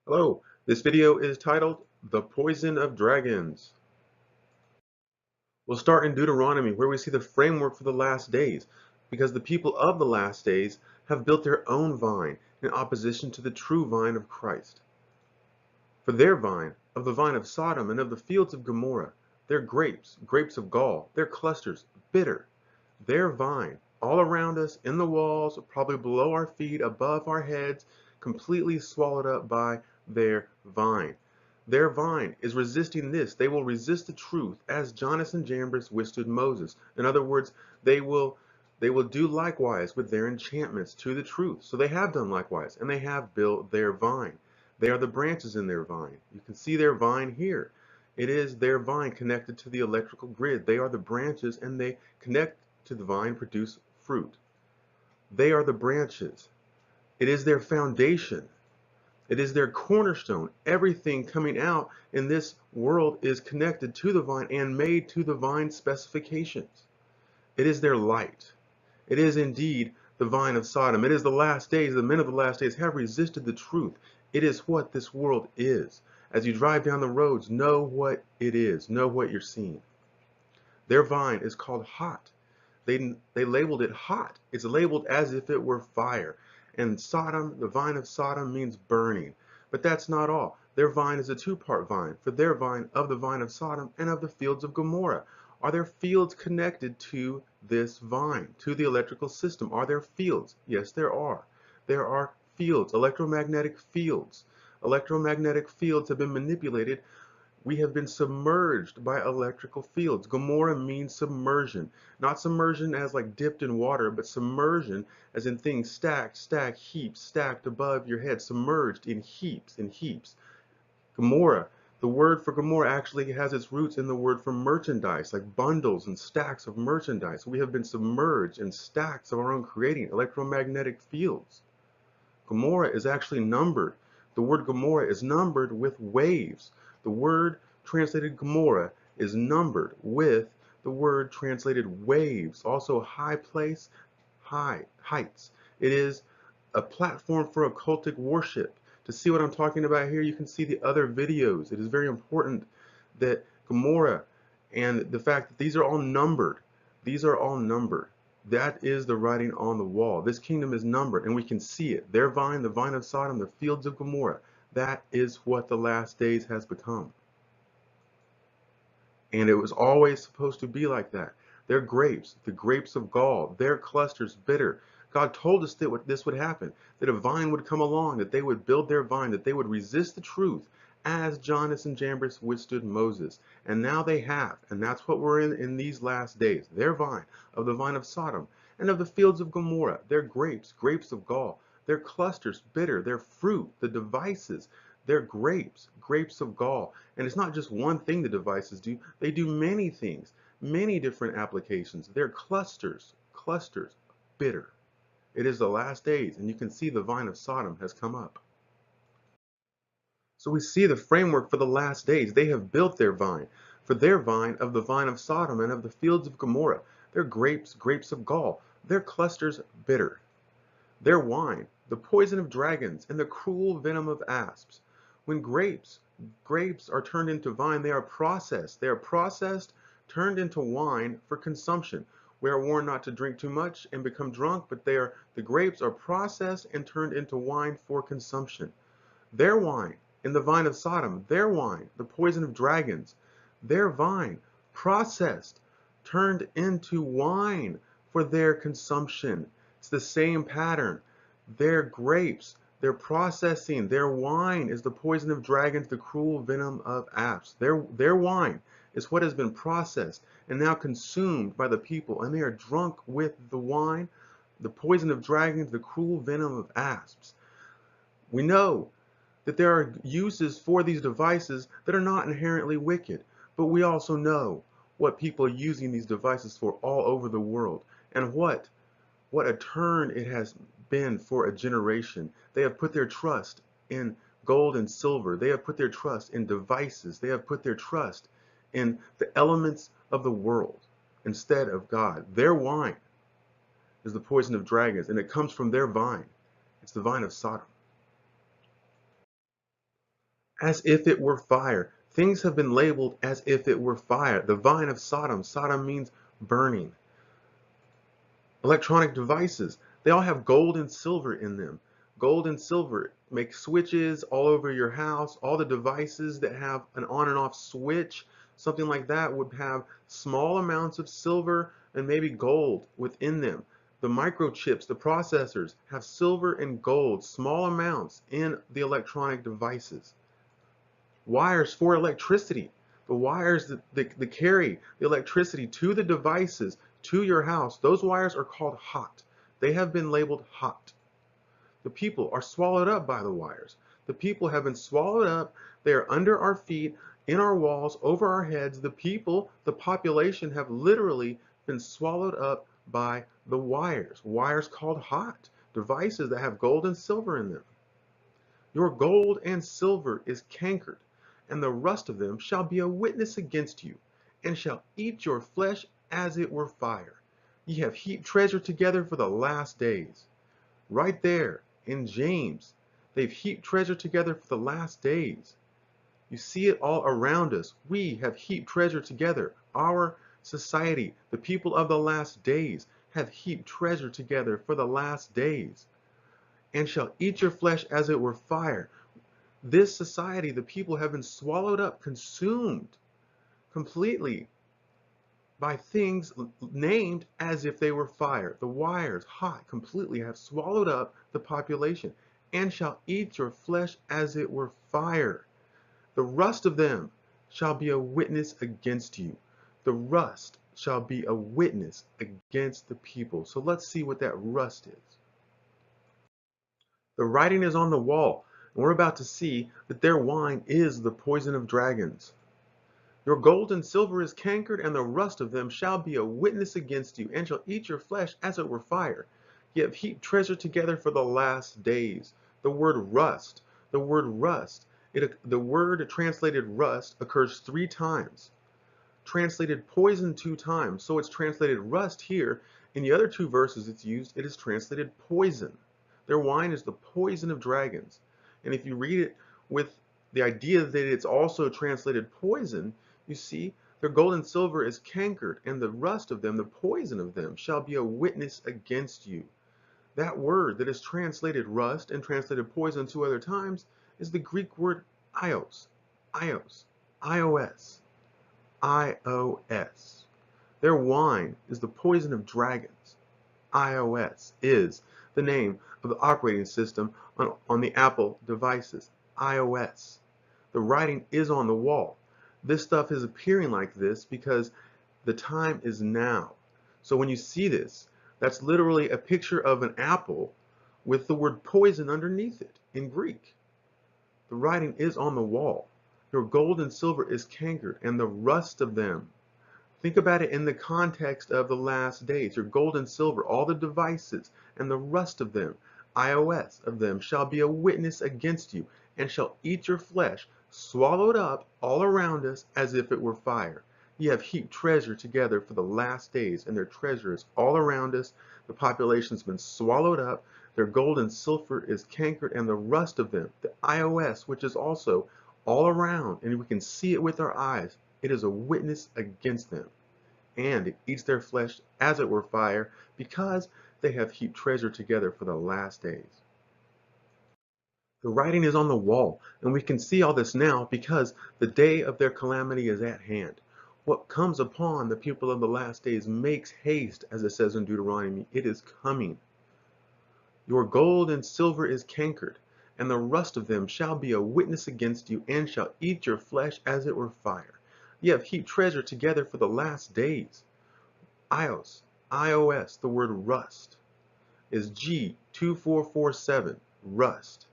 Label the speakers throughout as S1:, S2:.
S1: Hello, this video is titled The Poison of Dragons. We'll start in Deuteronomy where we see the framework for the last days, because the people of the last days have built their own vine in opposition to the true vine of Christ. For their vine, of the vine of Sodom and of the fields of Gomorrah, their grapes, grapes of gall, their clusters, bitter. Their vine, all around us, in the walls, probably below our feet, above our heads, completely swallowed up by their vine. Their vine is resisting this. They will resist the truth as Jannes and Jambres withstood Moses. In other words, they will do likewise with their enchantments to the truth. So they have done likewise, and they have built their vine. They are the branches in their vine. You can see their vine here. It is their vine connected to the electrical grid. They are the branches, and they connect to the vine, produce fruit. They are the branches. It is their foundation. It is their cornerstone. Everything coming out in this world is connected to the vine and made to the vine specifications. It is their light. It is indeed the vine of Sodom. It is the last days. The men of the last days have resisted the truth. It is what this world is. As you drive down the roads, know what it is. Know what you're seeing. Their vine is called hot. They labeled it hot. It's labeled as if it were fire. And Sodom, the vine of Sodom, means burning. But that's not all. Their vine is a two-part vine. For their vine, of the vine of Sodom and of the fields of Gomorrah. Are there fields connected to this vine, to the electrical system? Are there fields? Yes, there are. There are fields, electromagnetic fields. Electromagnetic fields have been manipulated. We have been submerged by electrical fields. Gomorrah means submersion. Not submersion as like dipped in water, but submersion as in things stacked, heaps, stacked above your head, submerged in heaps and heaps. Gomorrah, the word for Gomorrah actually has its roots in the word for merchandise, like bundles and stacks of merchandise. We have been submerged in stacks of our own creating, electromagnetic fields. Gomorrah is actually numbered. The word Gomorrah is numbered with waves. The word translated Gomorrah is numbered with the word translated waves. Also high place, heights. It is a platform for occultic worship. To see what I'm talking about here, you can see the other videos. It is very important that Gomorrah and the fact that these are all numbered. These are all numbered. That is the writing on the wall. This kingdom is numbered, and we can see it. Their vine, the vine of Sodom, the fields of Gomorrah. That is what the last days has become. And it was always supposed to be like that. Their grapes, the grapes of gall, their clusters bitter. God told us that this would happen, that a vine would come along, that they would build their vine, that they would resist the truth, as Jannes and Jambres withstood Moses. And now they have, and that's what we're in these last days. Their vine, of the vine of Sodom, and of the fields of Gomorrah, their grapes, grapes of gall, their clusters bitter, their fruit, the devices, their grapes, grapes of gall. And it's not just one thing the devices do, they do many things, many different applications. They're clusters, clusters, bitter. It is the last days, and you can see the vine of Sodom has come up. So we see the framework for the last days. They have built their vine. For their vine, of the vine of Sodom and of the fields of Gomorrah, their grapes, grapes of gall, their clusters bitter. Their wine, the poison of dragons and the cruel venom of asps. When grapes are turned into vine, they are processed. They are processed, turned into wine for consumption. We are warned not to drink too much and become drunk, but the grapes are processed and turned into wine for consumption. Their wine, in the vine of Sodom, their wine, the poison of dragons, their vine, processed, turned into wine for their consumption. It's the same pattern. Their grapes, their processing, their wine is the poison of dragons, the cruel venom of asps. Their wine is what has been processed and now consumed by the people, and they are drunk with the wine, the poison of dragons, the cruel venom of asps. We know that there are uses for these devices that are not inherently wicked, but we also know what people are using these devices for all over the world, and what a turn it has been for a generation. They have put their trust in gold and silver. They have put their trust in devices. They have put their trust in the elements of the world instead of God. Their wine is the poison of dragons, and it comes from their vine. It's the vine of Sodom. as if it were fire. Things have been labeled as if it were fire. The vine of Sodom. Sodom means burning. Electronic devices, they all have gold and silver in them. Gold and silver make switches all over your house. All the devices that have an on and off switch, something like that, would have small amounts of silver and maybe gold within them. The microchips, the processors, have silver and gold, small amounts in the electronic devices. Wires for electricity, the wires that carry the electricity to the devices, to your house, those wires are called hot. They have been labeled hot. The people are swallowed up by the wires. The people have been swallowed up. They are under our feet, in our walls, over our heads. The people, the population, have literally been swallowed up by the wires. Wires called hot. Devices that have gold and silver in them. Your gold and silver is cankered, and the rust of them shall be a witness against you, and shall eat your flesh as it were fire. Ye have heaped treasure together for the last days. Right there in James, they've heaped treasure together for the last days. You see it all around us. We have heaped treasure together. Our society, the people of the last days, have heaped treasure together for the last days, and shall eat your flesh as it were fire. This society, the people, have been swallowed up, consumed completely by things named as if they were fire. The wires, hot, completely have swallowed up the population, and shall eat your flesh as it were fire. The rust of them shall be a witness against you. The rust shall be a witness against the people. So let's see what that rust is. The writing is on the wall, and we're about to see that their wine is the poison of dragons. Your gold and silver is cankered, and the rust of them shall be a witness against you, and shall eat your flesh as it were fire. Ye have heaped treasure together for the last days. The word rust, the word translated rust occurs 3 times. Translated poison 2 times, so it's translated rust here. In the other 2 verses it's used, it is translated poison. Their wine is the poison of dragons. And if you read it with the idea that it's also translated poison, you see their gold and silver is cankered, and the rust of them, the poison of them, shall be a witness against you. That word that is translated rust and translated poison 2 other times is the Greek word ios, ios, ios, ios. Their wine is the poison of dragons. iOS is the name of the operating system on the Apple devices. iOS. The writing is on the wall. This stuff is appearing like this because the time is now. So when you see this, that's literally a picture of an apple with the word poison underneath it in Greek. The writing is on the wall. Your gold and silver is cankered, and the rust of them. Think about it in the context of the last days. Your gold and silver, all the devices, and the rust of them, iOS of them, shall be a witness against you, and shall eat your flesh, swallowed up all around us as if it were fire. Ye have heaped treasure together for the last days, and their treasure is all around us. The population's been swallowed up. Their gold and silver is cankered, and the rust of them, the iOS, which is also all around, and we can see it with our eyes, it is a witness against them, and it eats their flesh as it were fire, because they have heaped treasure together for the last days. The writing is on the wall, and we can see all this now because the day of their calamity is at hand. What comes upon the people of the last days makes haste, as it says in Deuteronomy. It is coming. Your gold and silver is cankered, and the rust of them shall be a witness against you, and shall eat your flesh as it were fire. Ye have heaped treasure together for the last days. iOS, the word rust, is G2447, rust.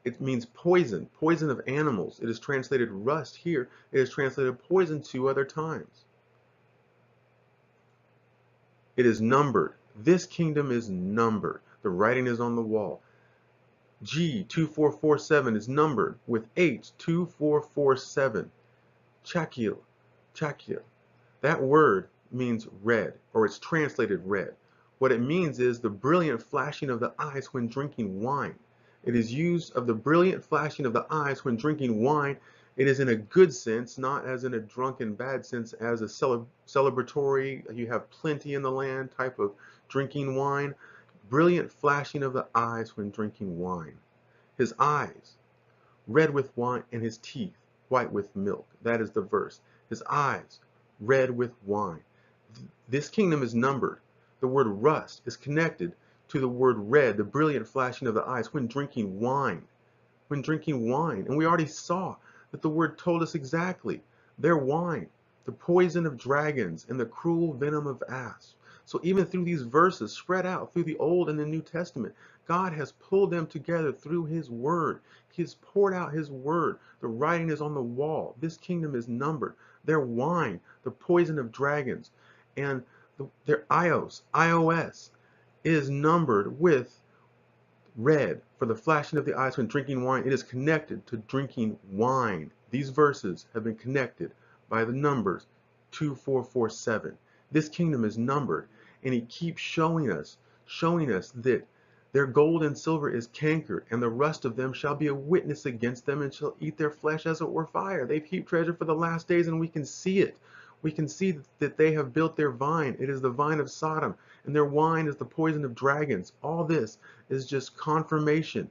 S1: It means poison, poison of animals. It is translated rust here. It is translated poison 2 other times. It is numbered. This kingdom is numbered. The writing is on the wall. G2447 is numbered with H2447. Chakil, chakil. That word means red, or it's translated red. What it means is the brilliant flashing of the eyes when drinking wine. It is used of the brilliant flashing of the eyes when drinking wine. It is in a good sense, not as in a drunken bad sense, as a celebratory, you have plenty in the land type of drinking wine. Brilliant flashing of the eyes when drinking wine. His eyes, red with wine, and his teeth, white with milk. That is the verse. His eyes, red with wine. This kingdom is numbered. The word rust is connected to the word red, the brilliant flashing of the eyes, when drinking wine. When drinking wine. And we already saw that the word told us exactly. Their wine, the poison of dragons and the cruel venom of asps. So even through these verses spread out through the Old and the New Testament, God has pulled them together through his word. He has poured out his word. The writing is on the wall. This kingdom is numbered. Their wine, the poison of dragons, and their ios, is numbered with red for the flashing of the eyes when drinking wine. It is connected to drinking wine. These verses have been connected by the numbers 2447. This kingdom is numbered, and he keeps showing us that their gold and silver is cankered, and the rust of them shall be a witness against them, and shall eat their flesh as it were fire. They've heaped treasure for the last days, and we can see it. We can see that they have built their vine. It is the vine of Sodom, and their wine is the poison of dragons. All this is just confirmation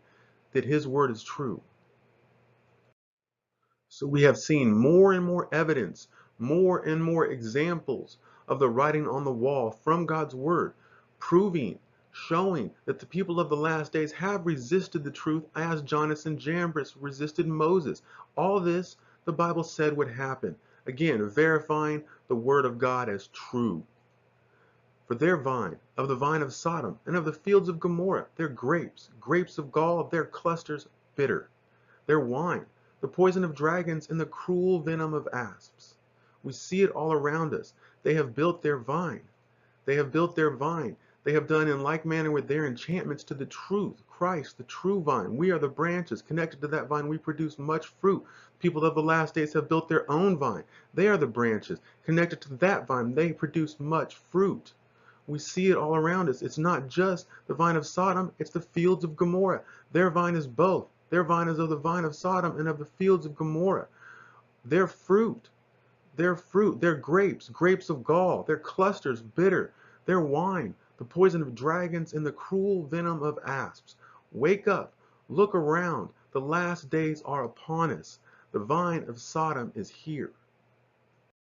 S1: that his word is true. So we have seen more and more evidence, more and more examples of the writing on the wall from God's word, proving, showing that the people of the last days have resisted the truth as Jannes and Jambres resisted Moses. All this the Bible said would happen. Again, verifying the word of God as true. For their vine, of the vine of Sodom, and of the fields of Gomorrah, their grapes, grapes of gall, their clusters bitter. Their wine, the poison of dragons, and the cruel venom of asps. We see it all around us. They have built their vine. They have built their vine. They have done in like manner with their enchantments to the truth, Christ, the true vine. We are the branches. Connected to that vine, we produce much fruit. People of the last days have built their own vine. They are the branches. Connected to that vine, they produce much fruit. We see it all around us. It's not just the vine of Sodom, it's the fields of Gomorrah. Their vine is both. Their vine is of the vine of Sodom and of the fields of Gomorrah. Their fruit, their grapes, grapes of gall, their clusters bitter, their wine, the poison of dragons and the cruel venom of asps. Wake up, look around. The last days are upon us. The vine of Sodom is here.